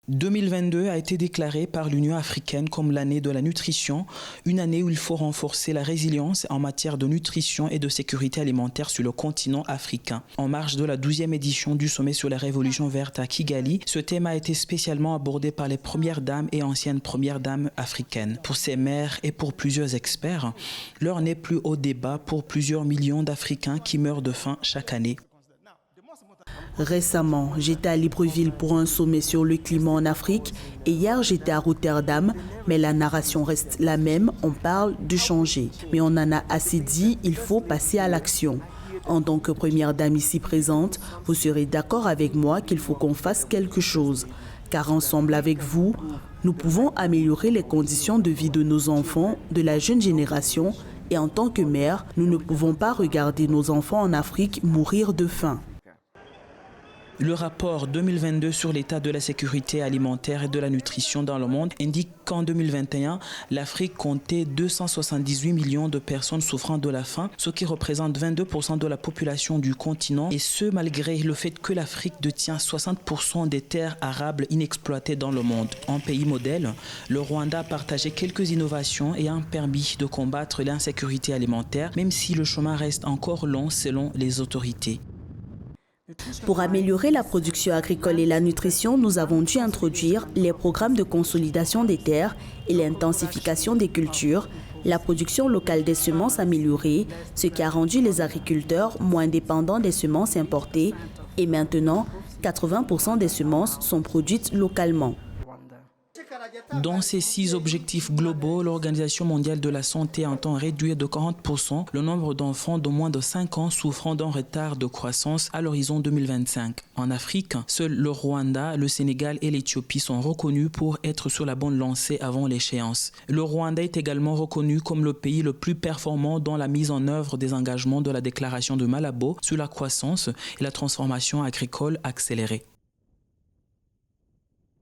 2022 a été déclarée par l'Union africaine comme l'année de la nutrition, une année où il faut renforcer la résilience en matière de nutrition et de sécurité alimentaire sur le continent africain. En marge de la 12e édition du sommet sur la révolution verte à Kigali, ce thème a été spécialement abordé par les premières dames et anciennes premières dames africaines. Pour ces mères et pour plusieurs experts, l'heure n'est plus au débat pour plusieurs millions d'Africains qui meurent de faim chaque année. Récemment, j'étais à Libreville pour un sommet sur le climat en Afrique et hier j'étais à Rotterdam, mais la narration reste la même, on parle de changer. Mais on en a assez dit, il faut passer à l'action. En tant que première dame ici présente, vous serez d'accord avec moi qu'il faut qu'on fasse quelque chose. Car ensemble avec vous, nous pouvons améliorer les conditions de vie de nos enfants, de la jeune génération, et en tant que mère, nous ne pouvons pas regarder nos enfants en Afrique mourir de faim. Le rapport 2022 sur l'état de la sécurité alimentaire et de la nutrition dans le monde indique qu'en 2021, l'Afrique comptait 278 millions de personnes souffrant de la faim, ce qui représente 22% de la population du continent, et ce malgré le fait que l'Afrique détient 60% des terres arables inexploitées dans le monde. En pays modèle, le Rwanda a partagé quelques innovations et a permis de combattre l'insécurité alimentaire, même si le chemin reste encore long selon les autorités. Pour améliorer la production agricole et la nutrition, nous avons dû introduire les programmes de consolidation des terres et l'intensification des cultures, la production locale des semences améliorée, ce qui a rendu les agriculteurs moins dépendants des semences importées et maintenant, 80% des semences sont produites localement. Dans ces 6 objectifs globaux, l'Organisation mondiale de la santé entend réduire de 40% le nombre d'enfants de moins de 5 ans souffrant d'un retard de croissance à l'horizon 2025. En Afrique, seuls le Rwanda, le Sénégal et l'Éthiopie sont reconnus pour être sur la bonne lancée avant l'échéance. Le Rwanda est également reconnu comme le pays le plus performant dans la mise en œuvre des engagements de la déclaration de Malabo sur la croissance et la transformation agricole accélérée.